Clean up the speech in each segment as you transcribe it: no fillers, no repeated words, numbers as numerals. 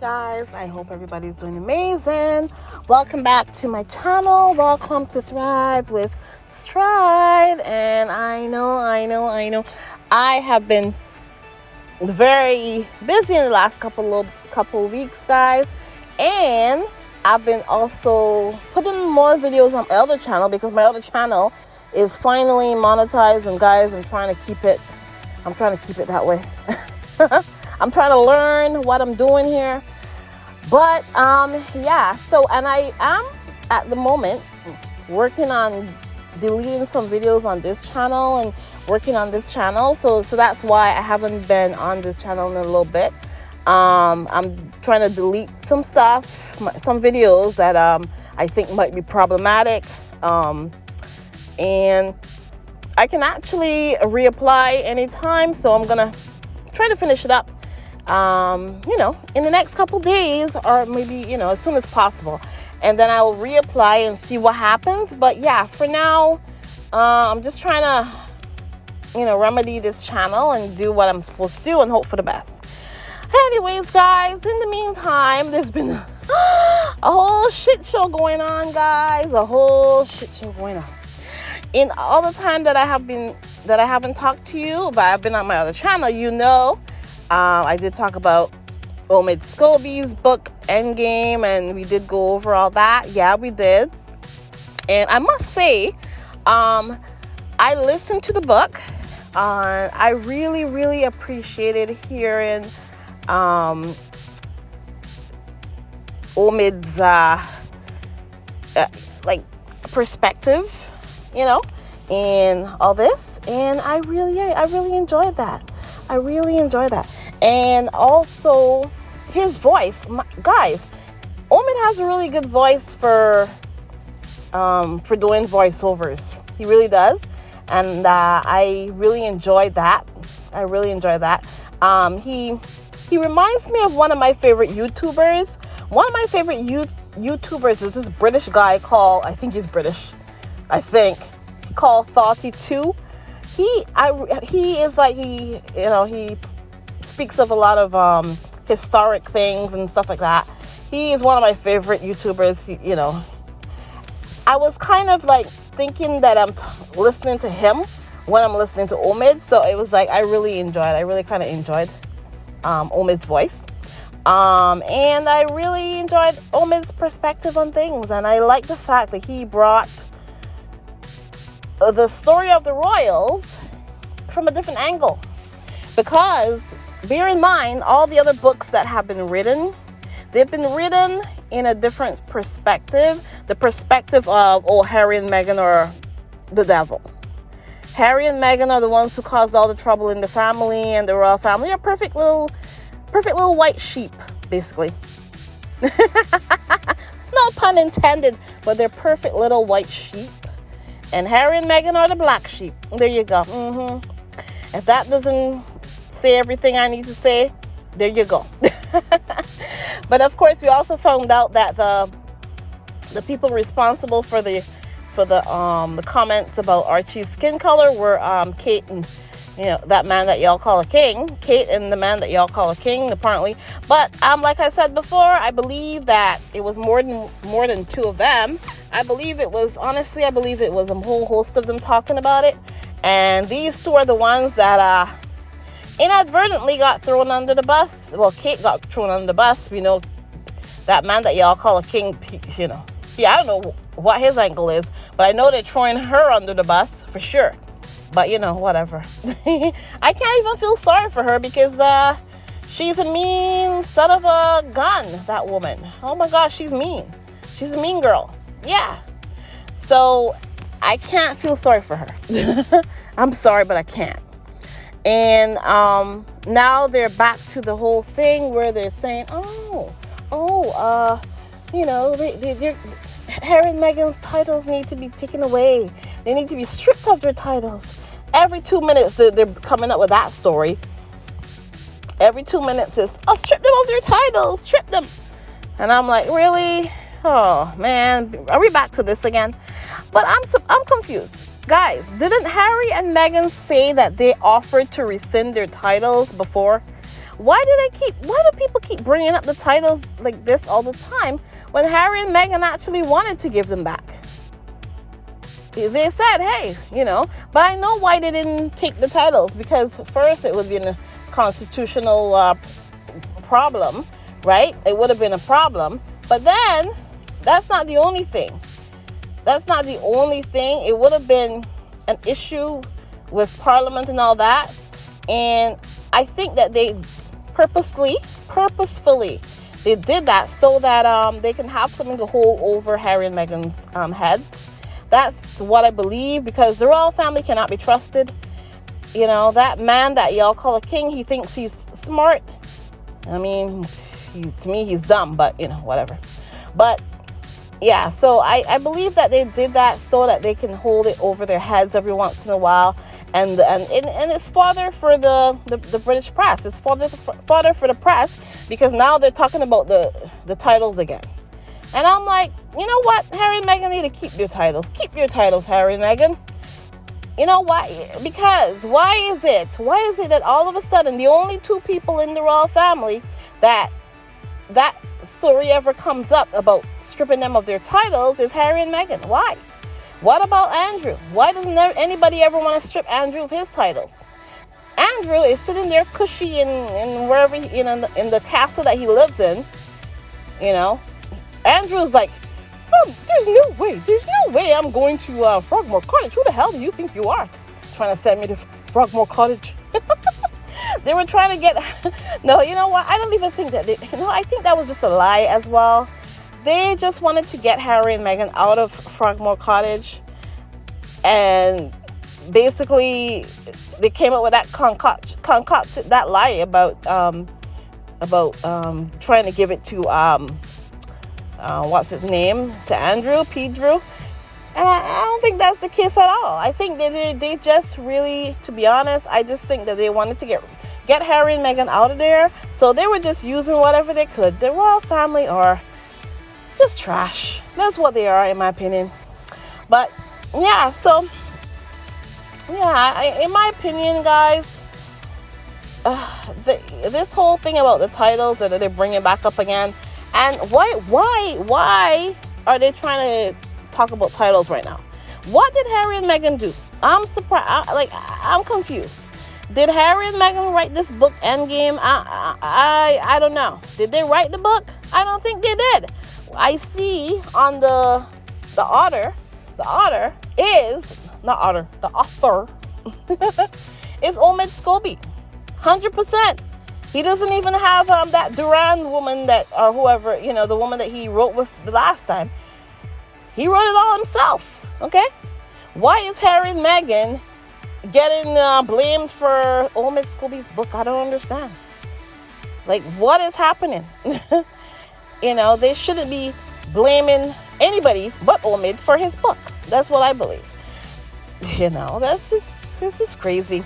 guys, I hope everybody's doing amazing. Welcome back to my channel. Welcome to Thrive with Stride. And I know I have been very busy in the last couple weeks, guys, and I've been also putting more videos on my other channel because my other channel is finally monetized, and guys, I'm trying to keep it that way. I'm trying to learn what I'm doing here. But so, and I am at the moment working on deleting some videos on this channel and working on this channel. So that's why I haven't been on this channel in a little bit. I'm trying to delete some stuff, some videos that I think might be problematic. And I can actually reapply anytime. So I'm going to try to finish it up, in the next couple days, or maybe, as soon as possible. And then I'll reapply and see what happens. But yeah, for now, I'm just trying to, remedy this channel and do what I'm supposed to do and hope for the best. Anyways, guys, in the meantime, there's been a whole shit show going on, guys. A whole shit show going on. In all the time that I haven't talked to you, but I've been on my other channel, I did talk about Omid Scobie's book, Endgame, and we did go over all that. Yeah, we did. And I must say, I listened to the book. I really, really appreciated hearing Omid's perspective, and all this, and I really enjoyed that. And also his voice, guys. Omid has a really good voice for doing voiceovers. He really does, and I really enjoyed that. He reminds me of one of my favorite YouTubers. One of my favorite YouTubers is this British guy called, I think he's British. Called Thoughty2. He speaks of a lot of historic things and stuff like that. He is one of my favorite YouTubers. I was kind of like thinking that I'm listening to him when I'm listening to Omid, so it was like I really kind of enjoyed Omid's voice. And I really enjoyed Omid's perspective on things, and I like the fact that he brought the story of the royals from a different angle, because bear in mind, all the other books that have been written, they've been written in a different perspective. The perspective of Harry and Meghan are the devil. Harry and Meghan are the ones who caused all the trouble in the family, and the royal family are perfect little white sheep, basically. No pun intended, but they're perfect little white sheep. And Harry and Meghan are the black sheep. There you go. If that doesn't say everything I need to say, there you go. But of course, we also found out that the people responsible for the comments about Archie's skin color were Kate and that man that y'all call a king. Kate and the man that y'all call a king, apparently. But like I said before, I believe that it was more than two of them. I believe it was a whole host of them talking about it. And these two are the ones that inadvertently got thrown under the bus. Well, Kate got thrown under the bus. That man that y'all call a king, I don't know what his angle is, but I know they're throwing her under the bus for sure. But, whatever. I can't even feel sorry for her because she's a mean son of a gun, that woman. Oh, my gosh, she's mean. She's a mean girl. Yeah. So I can't feel sorry for her. I'm sorry, but I can't. And now they're back to the whole thing where they're saying, Harry and Meghan's titles need to be taken away. They need to be stripped of their titles. Every 2 minutes, they're coming up with that story. Every 2 minutes is, strip them of their titles, strip them. And I'm like, really? Oh, man. Are we back to this again? But I'm confused. Guys, didn't Harry and Meghan say that they offered to rescind their titles before? Why do people keep bringing up the titles like this all the time when Harry and Meghan actually wanted to give them back? They said, hey, but I know why they didn't take the titles, because first it would be a constitutional problem, right? It would have been a problem. But then that's not the only thing. It would have been an issue with Parliament and all that. And I think that they purposefully, they did that so that they can have something to hold over Harry and Meghan's heads. That's what I believe, because the royal family cannot be trusted. That man that y'all call a king, he thinks he's smart. I mean, to me, he's dumb, but, whatever. But, yeah, so I believe that they did that so that they can hold it over their heads every once in a while. And it's fodder for the British press. It's fodder for the press, because now they're talking about the titles again. And I'm like, you know what? Harry and Meghan need to keep your titles. Keep your titles, Harry and Meghan. You know why? Because why is it that all of a sudden the only two people in the royal family that story ever comes up about stripping them of their titles is Harry and Meghan? Why? What about Andrew? Why doesn't anybody ever want to strip Andrew of his titles? Andrew is sitting there cushy in wherever, in the castle that he lives in. Andrew's like, there's no way I'm going to Frogmore Cottage. Who the hell do you think you are? Trying to send me to Frogmore Cottage. They were trying to get... No, you know what? I don't even think that I think that was just a lie as well. They just wanted to get Harry and Meghan out of Frogmore Cottage. And basically, they came up with that concocted that lie about trying to give it to... what's his name? To Andrew, Pedro. And I don't think that's the case at all. I think they just really, to be honest, I just think that they wanted to get Harry and Meghan out of there. So they were just using whatever they could. The royal family are just trash. That's what they are, in my opinion. But yeah, so yeah, in my opinion, guys, this whole thing about the titles that they're bringing back up again. And why are they trying to talk about titles right now? What did Harry and Meghan do? I'm surprised. I'm confused. Did Harry and Meghan write this book, Endgame? I don't know. Did they write the book? I don't think they did. I see on the author is Omid Scobie, 100%. He doesn't even have that Duran woman or whoever, the woman that he wrote with the last time. He wrote it all himself, okay? Why is Harry and Meghan getting blamed for Omid Scobie's book? I don't understand. What is happening? They shouldn't be blaming anybody but Omid for his book. That's what I believe. This is crazy.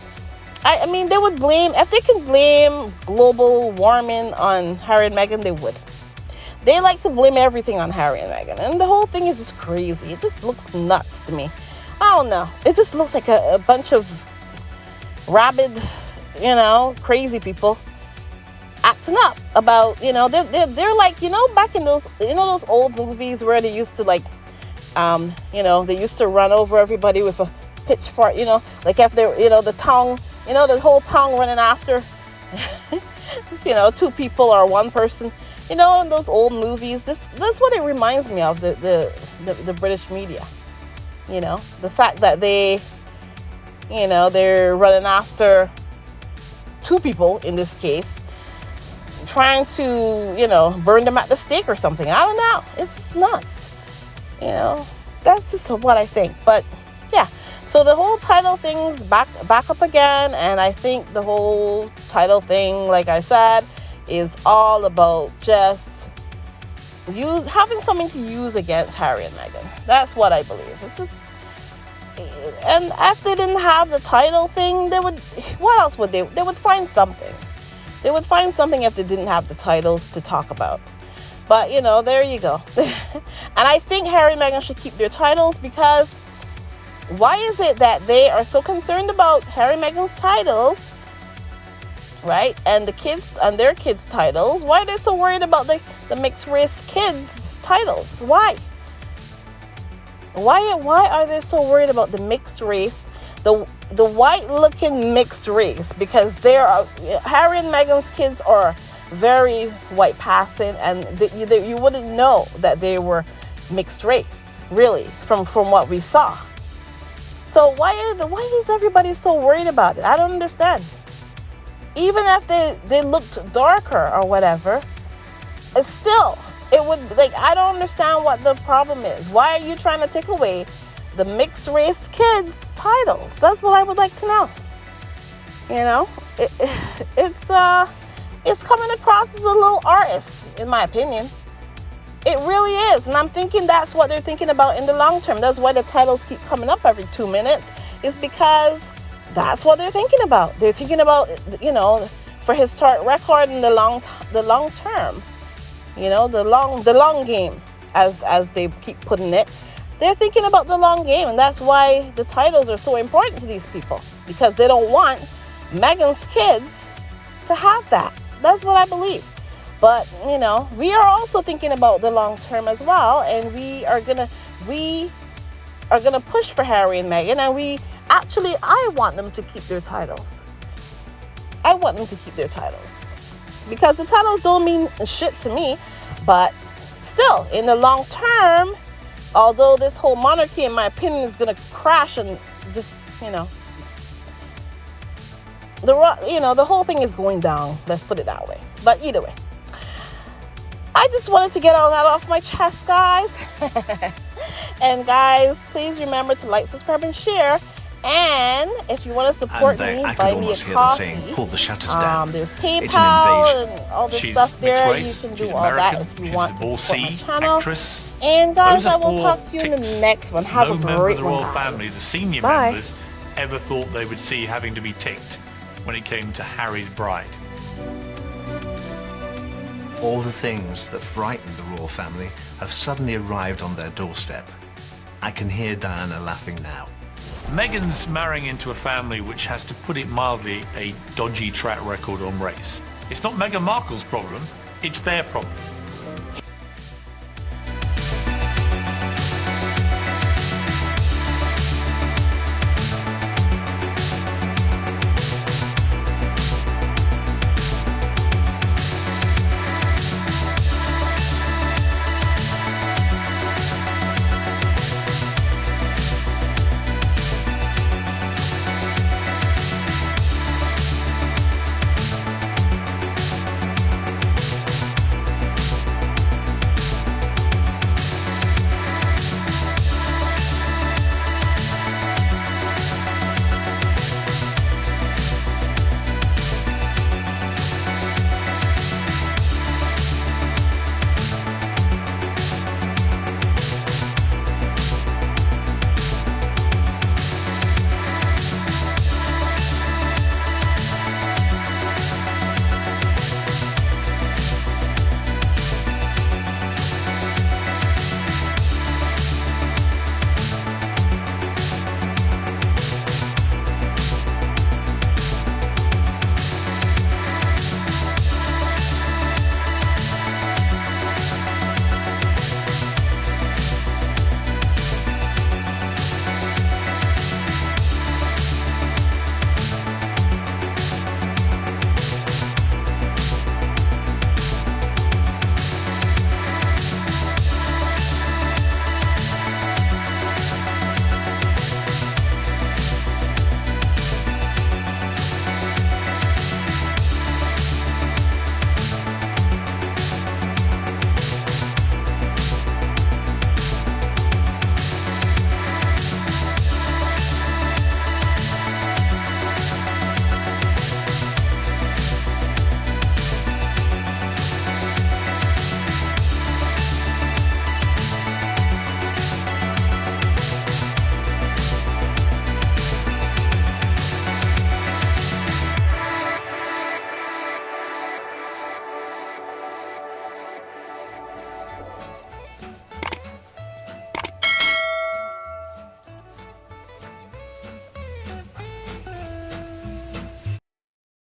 I mean, they would blame, if they could blame global warming on Harry and Meghan, they would. They like to blame everything on Harry and Meghan. And the whole thing is just crazy. It just looks nuts to me. I don't know. It just looks like a bunch of rabid, crazy people acting up about, they're like, back in those, those old movies where they used to they used to run over everybody with a pitchfork, if they're, the tongue, the whole tongue running after, two people or one person, in those old movies. That's what it reminds me of, the British media. The fact that they, they're running after two people in this case, trying to, burn them at the stake or something. I don't know. It's just nuts. That's just what I think. But yeah. So the whole title thing's back up again, and I think the whole title thing, like I said, is all about just having something to use against Harry and Meghan. That's what I believe. It's just, and if they didn't have the title thing, what else would they would find something. They would find something if they didn't have the titles to talk about. But, there you go. And I think Harry and Meghan should keep their titles, because why is it that they are so concerned about Harry and Meghan's titles right? And the kids and their kids' titles. Why are they so worried about the mixed race kids' titles? Why? Why are they so worried about the mixed race, the white looking mixed race? Because Harry and Meghan's kids are very white passing, and you wouldn't know that they were mixed race, really, from what we saw. So why is everybody so worried about it? I don't understand. Even if they looked darker or whatever, it's still, it would, like, I don't understand what the problem is. Why are you trying to take away the mixed race kids' titles? That's what I would like to know. You know, it's coming across as a little artist, in my opinion. It really is. And I'm thinking that's what they're thinking about in the long term. That's why the titles keep coming up every 2 minutes, is because that's what they're thinking about. They're thinking about, you know, for historic record in the long term. You know, the long game, as they keep putting it. They're thinking about the long game, and that's why the titles are so important to these people, because they don't want Meghan's kids to have that. That's what I believe. But, you know, we are also thinking about the long term as well, and we are gonna push for Harry and Meghan, and I want them to keep their titles. I want them to keep their titles, because the titles don't mean shit to me. But still, in the long term, although this whole monarchy, in my opinion, is going to crash and just, you know, the whole thing is going down. Let's put it that way. But either way, I just wanted to get all that off my chest, guys. And guys, please remember to like, subscribe, and share. And if you want to support me, buy me a coffee. Pull the shutters down. There's PayPal and all this stuff there. You can do all that if you want to support my channel. Actress. And guys, I will talk to you in the next one. Have a great one. No member of the royal family, the senior members, ever thought they would see having to be ticked when it came to Harry's bride. All the things that frightened the royal family have suddenly arrived on their doorstep. I can hear Diana laughing now. Meghan's marrying into a family which has, to put it mildly, a dodgy track record on race. It's not Meghan Markle's problem, it's their problem.